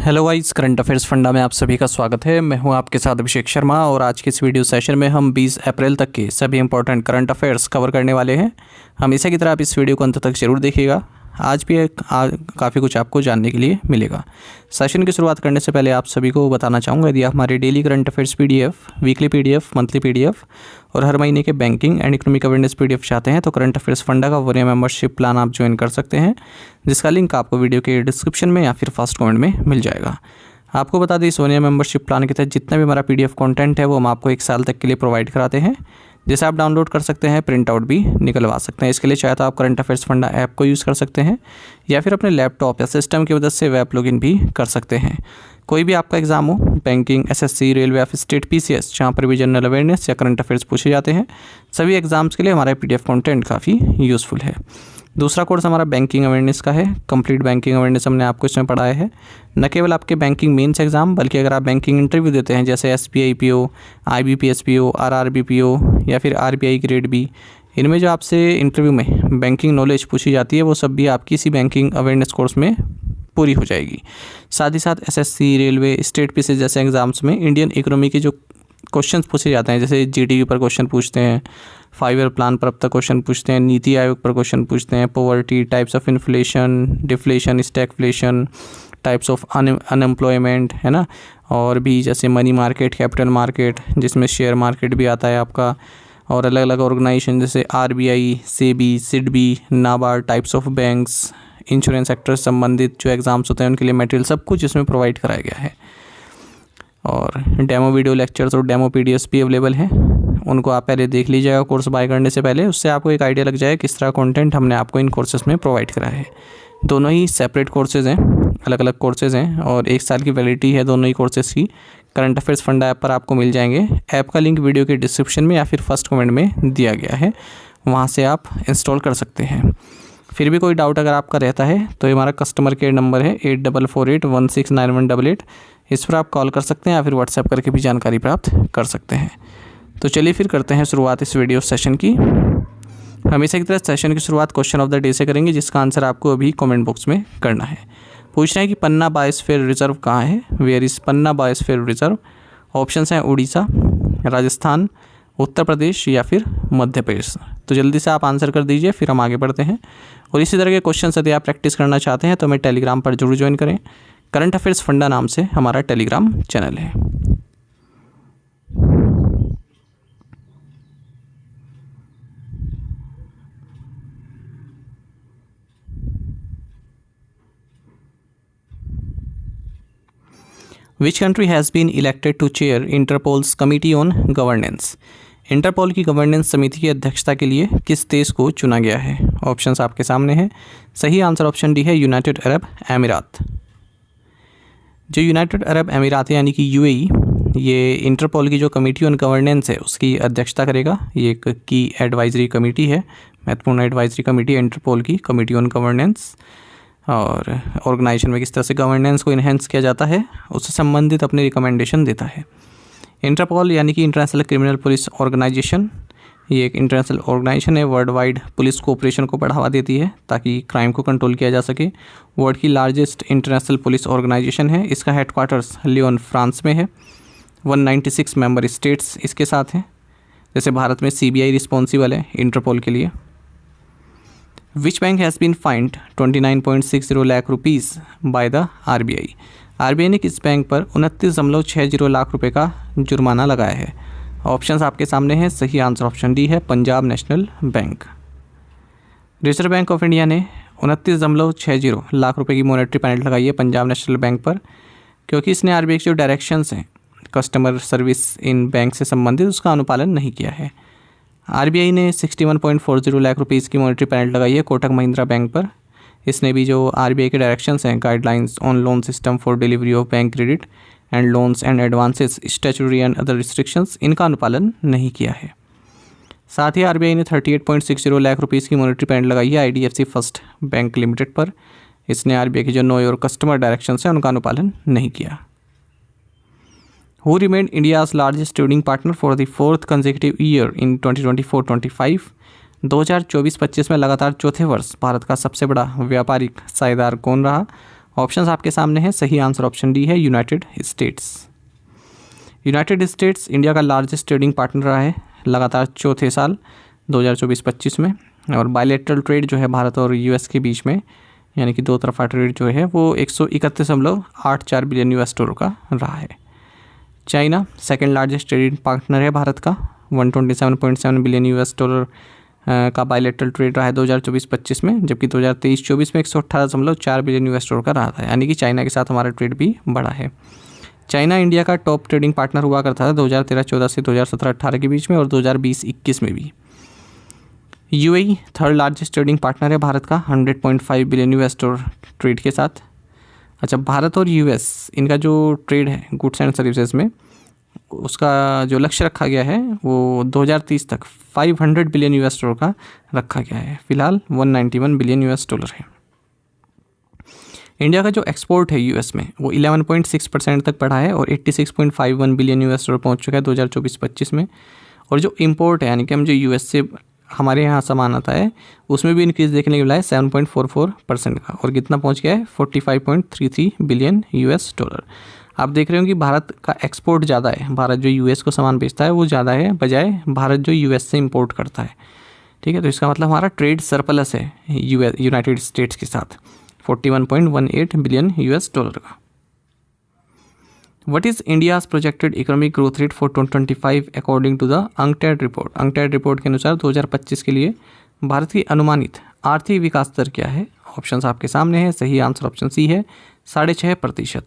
Hello guys, current affairs funda में आप सभी का स्वागत है। मैं हूं आपके साथ अभिषेक शर्मा और आज के इस वीडियो सेशन में हम 20 अप्रैल तक के सभी इंपॉर्टेंट करंट अफेयर्स कवर करने वाले हैं। हमेशा की तरह आप इस वीडियो को अंत तक जरूर देखिएगा। आज भी काफ़ी कुछ आपको जानने के लिए मिलेगा। सेशन की शुरुआत करने से पहले आप सभी को बताना चाहूँगा, यदि आप हमारे daily current affairs PDF, weekly PDF, monthly PDF और हर महीने के banking and economic awareness PDF चाहते हैं तो करंट अफेयर्स फंडा का 1 ईयर मेंबरशिप प्लान आप ज्वाइन कर सकते हैं, जिसका लिंक आपको वीडियो के डिस्क्रिप्शन में या फिर फर्स्ट कमेंट में मिल जाएगा। आपको बता दें, इस 1 ईयर मेंबरशिप प्लान के तहत जितना भी हमारा PDF कंटेंट है वो हम आपको 1 साल तक के लिए प्रोवाइड कराते हैं, जिसे आप डाउनलोड कर सकते हैं, प्रिंट आउट भी निकलवा सकते हैं। इसके लिए चाहे तो आप करंट अफेयर्स फंडा ऐप को यूज़ कर सकते हैं या फिर अपने लैपटॉप या सिस्टम की मदद से वेब लॉगिन भी कर सकते हैं। कोई भी आपका एग्जाम हो, बैंकिंग, SSC, रेलवे या फिर स्टेट PCS, जहाँ पर भी जनरल अवेयरनेस या करंट अफेयर्स पूछे जाते हैं, सभी एग्जाम्स के लिए हमारा PDF कंटेंट काफ़ी यूज़फुल है। दूसरा कोर्स हमारा बैंकिंग अवेयरनेस का है। कंप्लीट बैंकिंग अवेयरनेस हमने आपको इसमें पढ़ाया है। न केवल आपके बैंकिंग मेंस एग्जाम, बल्कि अगर आप बैंकिंग इंटरव्यू देते हैं जैसे SBI PO, IBPS PO, RRB PO या फिर RBI ग्रेड B, इनमें जो आपसे इंटरव्यू में बैंकिंग नॉलेज पूछी जाती है वो सब भी आपकी इसी बैंकिंग अवेयरनेस कोर्स में पूरी हो जाएगी। साथ ही साथ SSC, रेलवे, स्टेट PCS जैसे एग्जाम्स में इंडियन इकोनॉमी के जो क्वेश्चंस पूछे जाते हैं, जैसे GDP पर क्वेश्चन पूछते हैं, 5 ईयर प्लान पर अब तक क्वेश्चन पूछते हैं, नीति आयोग पर क्वेश्चन पूछते हैं, poverty, types of inflation, deflation, stagflation, types of unemployment, है ना, और भी जैसे मनी मार्केट, कैपिटल मार्केट, जिसमें शेयर मार्केट भी आता है आपका, और अलग अलग ऑर्गेनाइजेशन जैसे RBI, SEBI, SIDBI, NABARD, types of banks, insurance sector से संबंधित जो एग्ज़ाम्स होते हैं उनके लिए मटेरियल सब कुछ इसमें प्रोवाइड कराया गया है। और डेमो वीडियो लेक्चर्स और डेमो PDFs भी अवेलेबल हैं, उनको आप पहले देख लीजिएगा कोर्स बाय करने से पहले। उससे आपको एक आइडिया लग जाए किस तरह कंटेंट हमने आपको इन कोर्सेज़ में प्रोवाइड कराया है। दोनों ही सेपरेट कोर्सेज़ हैं, अलग अलग कोर्सेज़ हैं और 1 साल की वैलिडिटी है दोनों ही कोर्सेज़ की। करंट अफेयर्स फंडा ऐप पर आपको मिल जाएंगे। ऐप का लिंक वीडियो के डिस्क्रिप्शन में या फिर फर्स्ट कमेंट में दिया गया है, वहाँ से आप इंस्टॉल कर सकते हैं। फिर भी कोई डाउट अगर आपका रहता है तो हमारा कस्टमर केयर नंबर है 8448169188। इस पर आप कॉल कर सकते हैं या फिर व्हाट्सएप करके भी जानकारी प्राप्त कर सकते हैं। तो चलिए फिर करते हैं शुरुआत इस वीडियो सेशन की। हमेशा की तरह सेशन की शुरुआत क्वेश्चन ऑफ द डे से करेंगे, जिसका आंसर आपको अभी कमेंट बॉक्स में करना है। पूछना है कि पन्ना बायोस्फीयर रिजर्व कहाँ है, where is Panna biosphere reserve. Options हैं उड़ीसा, राजस्थान, उत्तर प्रदेश या फिर मध्य प्रदेश। तो जल्दी से आप आंसर कर दीजिए, फिर हम आगे बढ़ते हैं। और इसी तरह के क्वेश्चन यदि आप प्रैक्टिस करना चाहते हैं तो हमें टेलीग्राम पर जरूर ज्वाइन करें। करंट अफेयर्स फंडा नाम से हमारा टेलीग्राम चैनल है। Which country has been elected to chair Interpol's Committee on Governance? Interpol की गवर्नेंस समिति की अध्यक्षता के लिए किस देश को चुना गया है? ऑप्शंस आपके सामने हैं। सही आंसर ऑप्शन डी है यूनाइटेड अरब अमीरात। जो यूनाइटेड अरब अमीरात यानी कि UAE, ये इंटरपोल की जो कमेटी ऑन गवर्नेंस है उसकी अध्यक्षता करेगा। ये एक की एडवाइजरी कमेटी है, महत्वपूर्ण एडवाइजरी कमेटी है इंटरपोल की, कमेटी ऑन गवर्नेंस। और ऑर्गेनाइजेशन में किस तरह से गवर्नेंस को इन्हेंस किया जाता है उससे संबंधित अपनी रिकमेंडेशन देता है। इंटरपोल यानी कि इंटरनेशनल क्रिमिनल पुलिस ऑर्गेनाइजेशन, ये एक इंटरनेशनल ऑर्गेनाइजेशन है, वर्ल्ड वाइड पुलिस कोऑपरेशन को बढ़ावा देती है ताकि क्राइम को कंट्रोल किया जा सके। वर्ल्ड की लार्जेस्ट इंटरनेशनल पुलिस ऑर्गेनाइजेशन है। इसका हेडक्वार्टर्स लियोन, फ्रांस में है। 196 मेंबर स्टेट्स इसके साथ हैं। जैसे भारत में CBI रिस्पॉन्सिबल है इंटरपोल के लिए। Which bank has been fined 29.60 lakh rupees by the RBI? RBI ने किस बैंक पर 29.60 लाख रुपए का जुर्माना लगाया है? ऑप्शंस आपके सामने हैं। सही आंसर ऑप्शन डी है Punjab national bank. Reserve bank of India ने 29.60 लाख रुपए की मॉनेटरी पेनल्टी लगाई है पंजाब नेशनल बैंक पर, क्योंकि इसने RBI के जो डायरेक्शंस हैं कस्टमर सर्विस इन बैंक से संबंधित उसका अनुपालन नहीं किया है। RBI ने 61.40 लाख रुपीज़ की मॉनेटरी पेनल्टी लगाई है कोटक महिंद्रा बैंक पर। इसने भी जो RBI के डायरेक्शंस हैं, guidelines on loan system for delivery of bank credit and loans and advances, statutory and other restrictions, इनका अनुपालन नहीं किया है। साथ ही RBI ने 38.60 लाख रुपीज़ की मॉनेटरी पेनल्टी लगाई है IDFC फर्स्ट बैंक लिमिटेड पर। इसने RBI के जो नो योर कस्टमर डायरेक्शंस हैं उनका अनुपालन नहीं किया। Who remained India's largest trading partner for the 4th consecutive year in 2024-25? 2024-25 में लगातार चौथे वर्ष भारत का सबसे बड़ा व्यापारिक साझेदार कौन रहा? ऑप्शंस आपके सामने हैं, सही आंसर ऑप्शन डी है United states. United states India का लार्जेस्ट ट्रेडिंग पार्टनर रहा है लगातार चौथे साल 2024-25 में। और बायलैटरल ट्रेड जो है भारत और यूएस के बीच में, यानी कि दो तरफा ट्रेड जो है वो 131.84 बिलियन यूएस डॉलर का रहा है। China second largest trading partner है भारत का, 127.7 बिलियन यूएस डॉलर का बायलैटरल ट्रेड रहा है 2024-25 में, जबकि 2023-24 में 118.4 बिलियन यूएस डॉलर का रहा था, यानी कि चाइना के साथ हमारा ट्रेड भी बढ़ा है। चाइना इंडिया का टॉप ट्रेडिंग पार्टनर हुआ करता था 2013-14 से 2017-18 के बीच में और 2020-21 में भी। UAE third largest trading partner है भारत का 100.5 बिलियन यूएस डॉलर ट्रेड के साथ। अच्छा, भारत और यूएस इनका जो ट्रेड है गुड्स एंड सर्विसेज में, उसका जो लक्ष्य रखा गया है वो 2030 तक 500 बिलियन यूएस डॉलर का रखा गया है। फिलहाल 191 बिलियन यूएस डॉलर है। इंडिया का जो एक्सपोर्ट है यूएस में वो 11.6% तक बढ़ा है और 86.51 बिलियन यूएस डॉलर पहुंच चुका है 2024-25 में। और जो इंपोर्ट है, यानी कि हम जो यूएस से हमारे यहाँ सामान आता है, उसमें भी इंक्रीज देखने को मिला है 7.44% का, और कितना पहुंच गया है 45.33 बिलियन यूएस डॉलर। आप देख रहे हो कि भारत का एक्सपोर्ट ज़्यादा है, भारत जो यूएस को सामान बेचता है वो ज़्यादा है बजाय भारत जो यूएस से इंपोर्ट करता है। ठीक है, तो इसका मतलब हमारा ट्रेड सरप्लस है यूनाइटेड स्टेट्स के साथ 41.18 बिलियन यूएस डॉलर का। What is India's projected economic growth rate for 2025 according to the UNCTAD report? UNCTAD report के अनुसार 2025 के लिए भारत की अनुमानित आर्थिक विकास दर क्या है? ऑप्शंस आपके सामने है, सही आंसर ऑप्शन सी है 6.5%।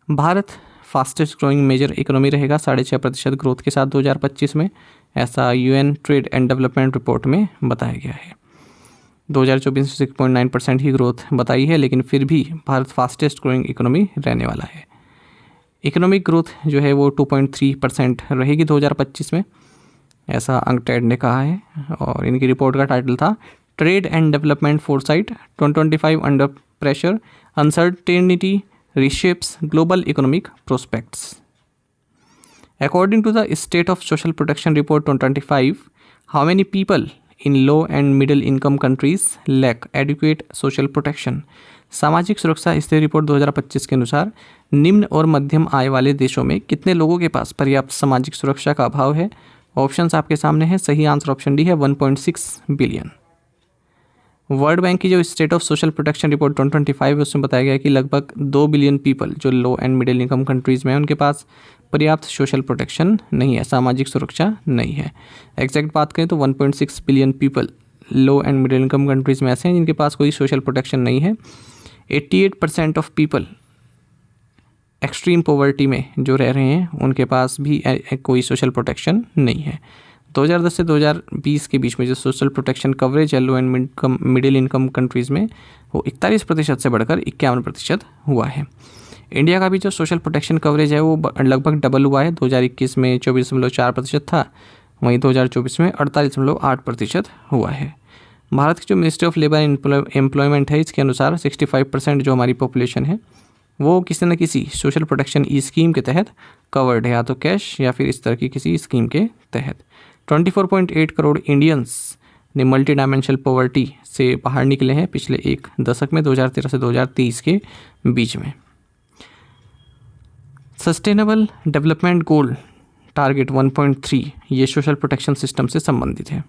Bharat fastest growing major economy रहेगा 6.5% ग्रोथ के साथ 2025 में, ऐसा UN trade and development report में बताया गया है। 2024 में 6.9% ही ग्रोथ बताई है, लेकिन फिर भी भारत फास्टेस्ट ग्रोइंग इकोनॉमी रहने वाला है। इकोनॉमिक ग्रोथ जो है वो 2.3% रहेगी 2025 में, ऐसा अंकटैड ने कहा है। और इनकी रिपोर्ट का टाइटल था trade and development foresight 2025 under pressure, uncertainty reshapes global economic prospects. According to the State of Social Protection Report 2025, how many people in low and middle income countries lack adequate social protection? सामाजिक सुरक्षा स्थिति report 2025 के अनुसार निम्न और मध्यम आय वाले देशों में कितने लोगों के पास पर्याप्त सामाजिक सुरक्षा का अभाव है? ऑप्शंस आपके सामने है, सही आंसर ऑप्शन डी है 1.6 बिलियन। वर्ल्ड बैंक की जो state of social protection report 2025 है उसमें बताया गया है कि लगभग 2 बिलियन पीपल जो लो एंड मिडिल इनकम कंट्रीज़ में हैं उनके पास पर्याप्त सोशल प्रोटेक्शन नहीं है, सामाजिक सुरक्षा नहीं है। एग्जैक्ट बात करें तो 1.6 billion people low and middle income countries में ऐसे हैं जिनके पास कोई सोशल प्रोटेक्शन नहीं है। 88% ऑफ पीपल एक्सट्रीम पॉवर्टी में जो रह रहे हैं उनके पास भी कोई सोशल प्रोटेक्शन नहीं है। 2010 से 2020 के बीच में जो सोशल प्रोटेक्शन कवरेज है लो एंड मिडिल इनकम कंट्रीज़ में वो 41% से बढ़कर 51% हुआ है। इंडिया का भी जो सोशल प्रोटेक्शन कवरेज है वो लगभग डबल हुआ है। 2021 में 24.4% था, वहीं 2024 में 48.8% हुआ है। भारत की जो ministry of labour and employment है इसके अनुसार 65% जो हमारी पॉपुलेशन है वो किसी न किसी सोशल प्रोटेक्शन स्कीम के तहत कवर्ड है, या तो कैश या फिर इस तरह की किसी स्कीम के तहत। 24.8 करोड़ इंडियंस ने मल्टी डायमेंशनल पॉवर्टी से बाहर निकले हैं पिछले एक दशक में, 2013 से 2023 के बीच में। सस्टेनेबल डेवलपमेंट गोल टारगेट 1.3 ये सोशल प्रोटेक्शन सिस्टम से संबंधित है।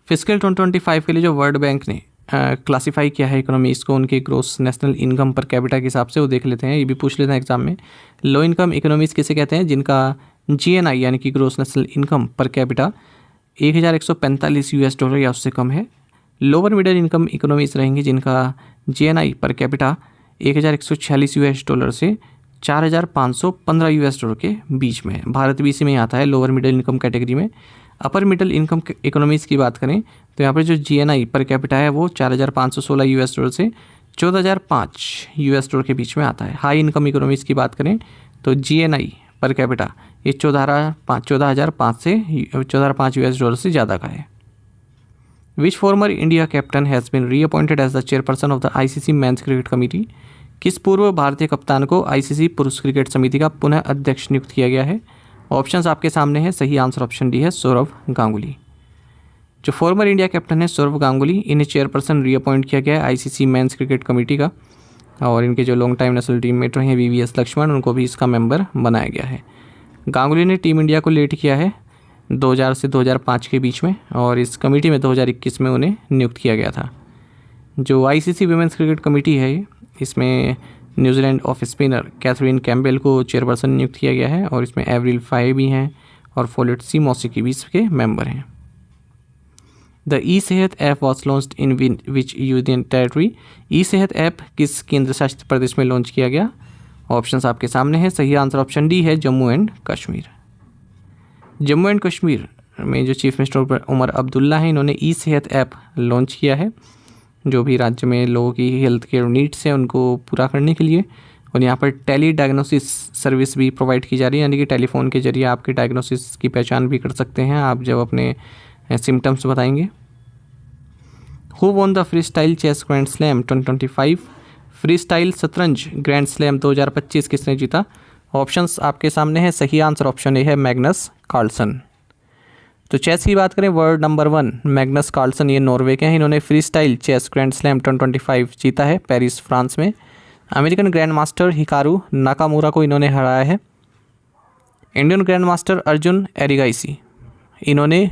फिस्कल 2025 के लिए जो वर्ल्ड बैंक ने क्लासीफाई किया है इकोनॉमीज को उनके gross national income per capita के हिसाब से, वो देख लेते हैं, ये भी पूछ लेते हैं एग्जाम में। लो इनकम इकोनॉमीज किसे कहते हैं? जिनका GNI यानी कि gross national income per capita 1145 US dollar या उससे कम है। लोअर मिडिल इनकम इकोनॉमीज रहेंगी जिनका GNI per capita 1146 US dollar से 4515 यूएस डॉलर के बीच में है। भारत भी इसी में आता है लोअर मिडिल इनकम कैटेगरी में। अपर मिडिल इनकम इकोनॉमीज़ की बात करें तो यहाँ पर जो GNI पर कैपिटा है वो 4516 यूएस डॉलर से 14005 यूएस डॉलर के बीच में आता है। हाई इनकम इकोनॉमीज़ की बात करें तो GNI पर कैपिटा ये 14,005 से 14,005 यूएस डॉलर से ज़्यादा का है। Which former India captain has been reappointed as the chairperson of the ICC men's cricket committee? किस पूर्व भारतीय कप्तान को ICC पुरुष क्रिकेट समिति का पुनः अध्यक्ष नियुक्त किया गया है? ऑप्शंस आपके सामने हैं, सही आंसर ऑप्शन डी है सौरव गांगुली। जो फॉर्मर इंडिया कैप्टन है सौरव गांगुली, इन्हें चेयरपर्सन रीअपॉइंट किया गया है आईसीसी मेंस क्रिकेट कमेटी का। और इनके जो लॉन्ग टाइम नेशनल टीममेट रहे हैं वीवीएस लक्ष्मण, उनको भी इसका मेंबर बनाया गया है। गांगुली ने टीम इंडिया को लीड किया है 2000 से 2005 के बीच में, और इस कमेटी में 2021 में उन्हें नियुक्त किया गया था। जो आईसीसी वुमेन्स क्रिकेट कमेटी है, इसमें New Zealand of spinner Katherine Campbell को चेयरपर्सन नियुक्त किया गया है, और इसमें एवरिल फाई भी हैं और फोलेट सी मौसीकी भी इसके मेंबर हैं। The e Sehat app was launched in which union territory. E Sehat app किस केंद्र शासित प्रदेश में लॉन्च किया गया? ऑप्शंस आपके सामने हैं। सही आंसर ऑप्शन डी है, जम्मू एंड कश्मीर। जम्मू एंड कश्मीर में जो चीफ मिनिस्टर उमर अब्दुल्ला हैं, इन्होंने ई सेहत ऐप लॉन्च किया है, जो भी राज्य में लोगों की हेल्थ केयर नीड्स हैं उनको पूरा करने के लिए। और यहाँ पर टेली डायग्नोसिस सर्विस भी प्रोवाइड की जा रही है, यानी कि टेलीफोन के जरिए आपके डायग्नोसिस की पहचान भी कर सकते हैं आप जब अपने सिम्टम्स बताएंगे। Who won the freestyle chess grand slam 2025? Freestyle शतरंज ग्रैंड स्लैम 2025 किसने जीता? ऑप्शंस आपके सामने हैं। सही आंसर ऑप्शन ए है, मैग्नस कार्लसन। तो चेस की बात करें, वर्ल्ड नंबर 1 मैग्नस कार्लसन, ये नॉर्वे के हैं। इन्होंने freestyle chess grand slam 2025 जीता है पेरिस फ्रांस में। American grandmaster Hikaru Nakamura को इन्होंने हराया है। Indian grandmaster Arjun Erigaisi, इन्होंने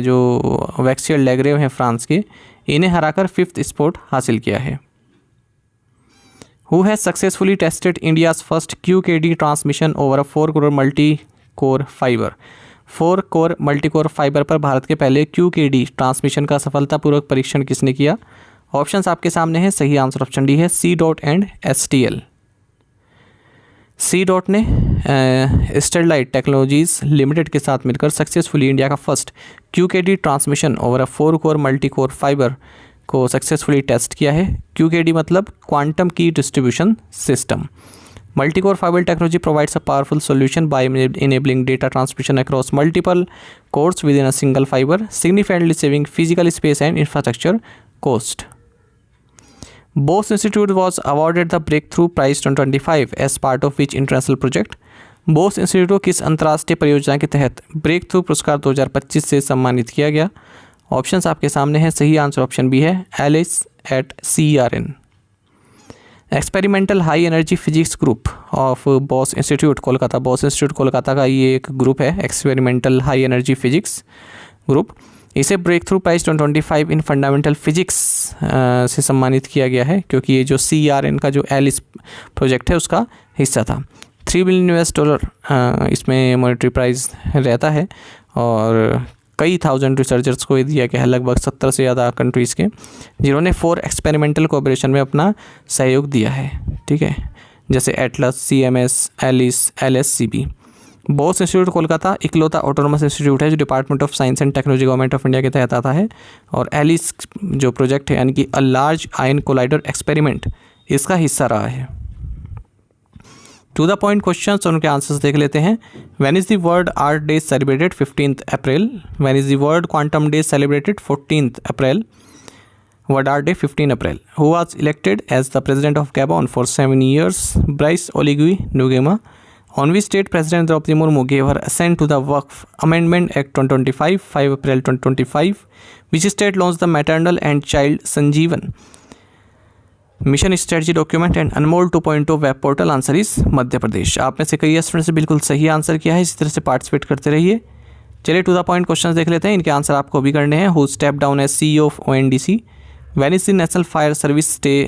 जो वैक्सियल लेग्रेव हैं फ्रांस के, इन्हें हराकर 5th स्पॉट हासिल किया है। Who has successfully tested India's first QKD transmission over a 4 core multi core fibre? 4 core multi core fibre पर भारत के पहले QKD ट्रांसमिशन का सफलतापूर्वक परीक्षण किसने किया? ऑप्शंस आपके सामने हैं। सही आंसर ऑप्शन डी है, C.Dot एंड STL। C.Dot ने स्टरलाइट टेक्नोलॉजीज लिमिटेड के साथ मिलकर सक्सेसफुली इंडिया का first QKD transmission over a 4 core multi core fibre को सक्सेसफुली टेस्ट किया है। QKD मतलब क्वांटम की distribution system. Multi core fibre technology provides a powerful solution bye enabling data transmission across multiple cores within a single fiber, significantly saving physical space and infrastructure cost. Bose Institute was awarded the Breakthrough Prize 2025 as part of which international project? Bose institute को किस अंतर्राष्ट्रीय परियोजना के तहत break through पुरस्कार 2025 से सम्मानित किया गया? ऑप्शंस आपके सामने हैं। सही आंसर ऑप्शन बी है, ALICE at CERN। Experimental high energy physics group of Bose institute Kolkata, Bose institute Kolkata का ये एक ग्रुप है, experimental high energy physics group. इसे breakthrough prize 2025 in fundamental physics से सम्मानित किया गया है, क्योंकि ये जो CERN का जो एलिस प्रोजेक्ट है उसका हिस्सा था। $3 बिलियन इसमें मॉनेटरी प्राइज रहता है, और कई थाउजेंड रिसर्चर्स को दिया गया है, लगभग 70 से ज़्यादा कंट्रीज़ के, जिन्होंने 4 एक्सपेरिमेंटल कोऑपरेशन में अपना सहयोग दिया है। ठीक है, जैसे ATLAS, CMS, ALICE, LSCB। Bose institute Kolkata इकलौता ऑटोनोमस इंस्टीट्यूट है जो department of science and technology government of India के तहत आता है, और एलिस जो प्रोजेक्ट है यानी कि a large ion collider experiment, इसका हिस्सा रहा है। टू द पॉइंट क्वेश्चन, उनके आंसर्स देख लेते हैं। When is the world art day celebrated? 15 April. When is the world quantum day celebrated? 14 April. World art day 15 April. Who was elected as the president of Gabon for 7 years? Brice Oligui Nguema. On which date President Draupadi Murmu gave her assent to the Waqf Amendment Act 2025? 5 April 2025. Which state launched the Maternal and Child Sanjeevan Mission Strategy Document and Anmol 2.0 web portal? Answer is Madhya Pradesh. आप में से कई students ने बिल्कुल सही answer किया है, इसी तरह से पार्टिसिपेट करते रहिए। चलिए टू द पॉइंट क्वेश्चन देख लेते हैं, इनके आंसर आपको भी करने हैं। Who step down as CEO of ONDC? When is the National Fire Service Day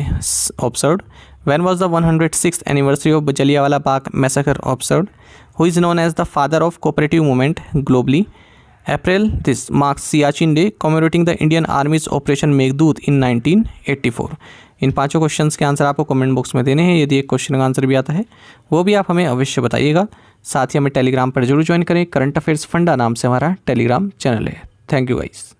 observed? When was the 106th anniversary of Jallianwala Bagh Massacre observed? Who is known as the father of cooperative movement globally? April this marks Siachen Day, commemorating the Indian Army's Operation Meghdoot in 1984. इन पांचों questions के answer आपको comment box में देने हैं। यदि एक question का answer भी आता है वो भी आप हमें अवश्य बताइएगा। साथ ही हमें टेलीग्राम पर जरूर ज्वाइन करें। करंट अफेयर्स फंडा नाम से हमारा टेलीग्राम चैनल है। Thank you guys.